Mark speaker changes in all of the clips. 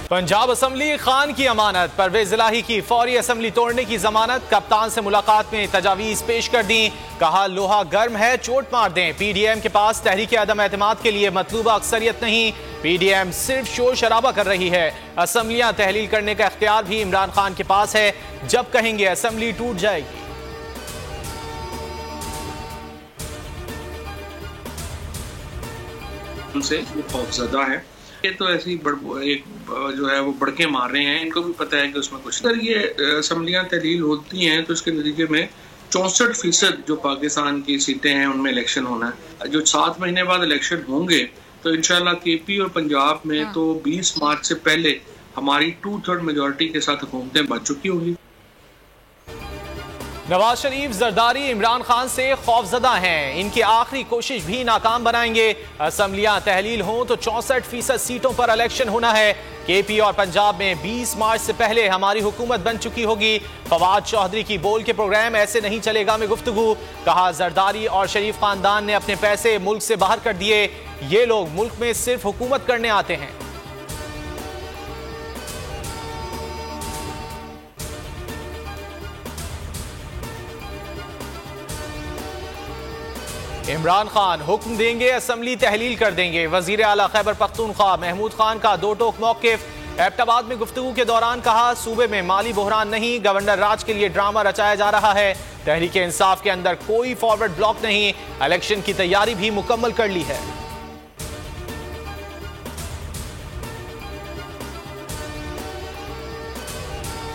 Speaker 1: Punjab assembly Khan की अमानत, परवेज इलाही की फौरी असम्बली तोड़ने की जमानत। कप्तान से मुलाकात में तजावीज पेश कर दी, कहा लोहा गर्म है चोट मार दें। पीडीएम के पास तहरीक अदम एतमाद के लिए मतलूबा अक्सरियत नहीं, पीडीएम सिर्फ शोर शराबा कर रही है। असम्बलियां तहलील करने का इख्तियार भी इमरान खान के पास है, जब कहेंगे असम्बली टूट जाएगी।
Speaker 2: उनसे वो खौफजदा है, ये तो ऐसी एक जो है वो बढ़के मार रहे हैं। इनको भी पता है कि उसमें कुछ, अगर ये असम्बलियां तहलील होती हैं तो इसके नतीजे में 64% जो पाकिस्तान की सीटें हैं उनमें इलेक्शन होना है। जो 7 महीने बाद इलेक्शन होंगे तो इंशाल्लाह केपी और पंजाब में तो 20 मार्च से पहले हमारी 2/3 मेजोरिटी के साथ हुकूमतें बच चुकी होंगी।
Speaker 1: नवाज शरीफ जरदारी इमरान खान से खौफजदा हैं, इनकी आखिरी कोशिश भी नाकाम बनाएंगे। असम्बलियां तहलील हों तो 64% सीटों पर इलेक्शन होना है। केपी और पंजाब में 20 मार्च से पहले हमारी हुकूमत बन चुकी होगी। फवाद चौधरी की बोल के प्रोग्राम ऐसे नहीं चलेगा में गुफ्तगू, कहा जरदारी और शरीफ खानदान ने अपने पैसे मुल्क से बाहर कर दिए, ये लोग मुल्क में सिर्फ हुकूमत करने आते हैं। इमरान खान हुक्म देंगे असम्बली तहलील कर देंगे। वजीर आला खैबर पख्तूनख्वा महमूद खान का दो टोक मौकिफ। एबटाबाद में गुफ्तगू के दौरान कहा सूबे में माली बहरान नहीं, गवर्नर राज के लिए ड्रामा रचाया जा रहा है। तहरीक इंसाफ के अंदर कोई फॉरवर्ड ब्लॉक नहीं, इलेक्शन की तैयारी भी मुकम्मल कर ली है।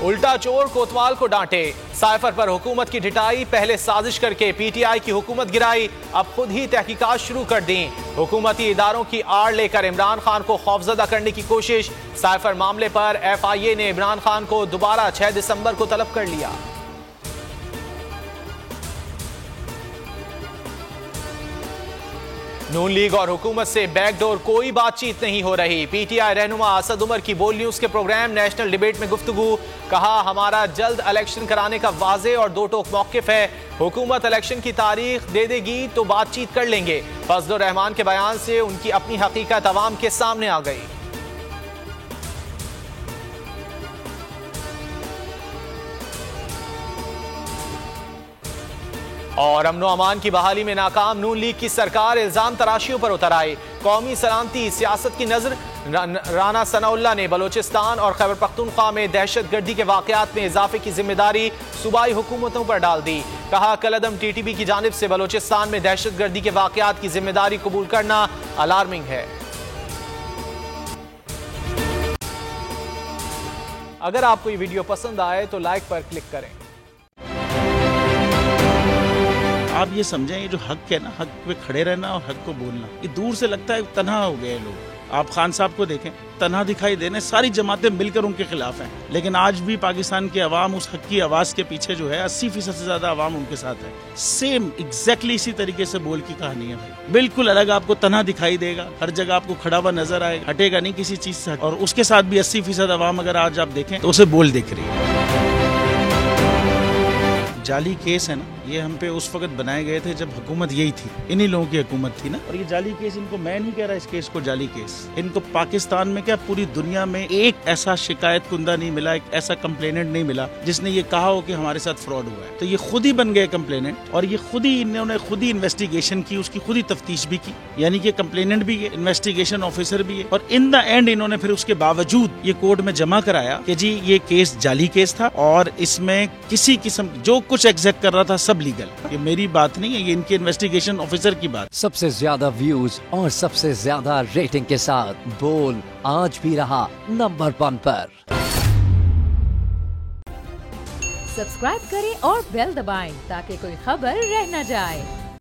Speaker 1: उल्टा चोर कोतवाल को डांटे, साइफर पर हुकूमत की ढिटाई, पहले साजिश करके पीटीआई की हुकूमत गिराई, अब खुद ही तहकीकात शुरू कर दी। हुकूमती इदारों की आड़ लेकर इमरान खान को खौफजदा करने की कोशिश। साइफर मामले पर एफआईए ने इमरान खान को दोबारा 6 दिसंबर को तलब कर लिया। नून लीग और हुकूमत से बैकडोर कोई बातचीत नहीं हो रही। पीटीआई रहनुमा असद उमर की बोल न्यूज के प्रोग्राम नेशनल डिबेट में गुफ्तगू, कहा हमारा जल्द इलेक्शन कराने का वाज़े और दो टोक मौकिफ है। हुकूमत इलेक्शन की तारीख दे देगी तो बातचीत कर लेंगे। फजलुर रहमान के बयान से उनकी अपनी हकीकत अवाम के सामने आ गई। और अमनो अमान की बहाली में नाकाम नून लीग की सरकार, इल्जाम तराशियों पर उतर आई। कौमी सलामती सियासत की नजर, राना सनाउल्लाह ने बलोचिस्तान और खैबर पख्तूनख्वा में दहशत गर्दी के वाकयात में इजाफे की जिम्मेदारी सूबाई हुकूमतों पर डाल दी। कहा कलअदम टीटीपी की जानिब से बलोचिस्तान में दहशत गर्दी के वाकयात की जिम्मेदारी कबूल करना अलार्मिंग है। अगर आपको ये वीडियो पसंद आए तो लाइक पर क्लिक करें।
Speaker 3: आप ये समझें, ये जो हक है ना, हक पे खड़े रहना और हक को बोलना, ये दूर से लगता है तन्हा हो गए लोग। आप खान साहब को देखें, तन्हा दिखाई देने, सारी जमातें मिलकर उनके खिलाफ हैं, लेकिन आज भी पाकिस्तान की आवाम उस हक की आवाज के पीछे जो है 80% से ज्यादा आवाम उनके साथ है। सेम एग्जैक्टली इसी तरीके से बोल की कहानी है भाई, बिल्कुल अलग आपको तन्हा दिखाई देगा, हर जगह आपको खड़ा हुआ नजर आएगा, हटेगा नहीं किसी चीज से। और उसके साथ भी 80% आवाम अगर आज आप देखें तो उसे बोल दिख रही है। जाली केस है ना, ये हम पे उस वक्त बनाए गए थे जब हुकूमत यही थी, इन्हीं लोगों की हुकूमत थी ना। और ये जाली केस, इनको मैं नहीं कह रहा इस केस को जाली केस, इनको पाकिस्तान में क्या पूरी दुनिया में एक ऐसा शिकायत कुंदा नहीं मिला, एक ऐसा कंप्लेनेंट नहीं मिला जिसने ये कहा हो कि हमारे साथ फ्रॉड हुआ है। तो ये खुद ही बन गए कंप्लेनेंट और ये खुद ही इन्होंने खुद ही इन्वेस्टिगेशन की, उसकी खुद ही तफ्तीश भी की, यानी कि कंप्लेनेंट भी है, इन्वेस्टिगेशन ऑफिसर भी है। और इन द एंड इन्होंने फिर उसके बावजूद ये कोर्ट में जमा कराया कि जी ये केस जाली केस था और इसमें किसी किस्म जो कुछ एग्जैक्ट कर रहा था सब लीगल। ये मेरी बात नहीं है, ये इनके इन्वेस्टिगेशन ऑफिसर की बात।
Speaker 4: सबसे ज्यादा व्यूज और सबसे ज्यादा रेटिंग के साथ बोल आज भी रहा नंबर 1 पर।
Speaker 5: सब्सक्राइब करें और बेल दबाएं ताकि कोई खबर रह न जाए।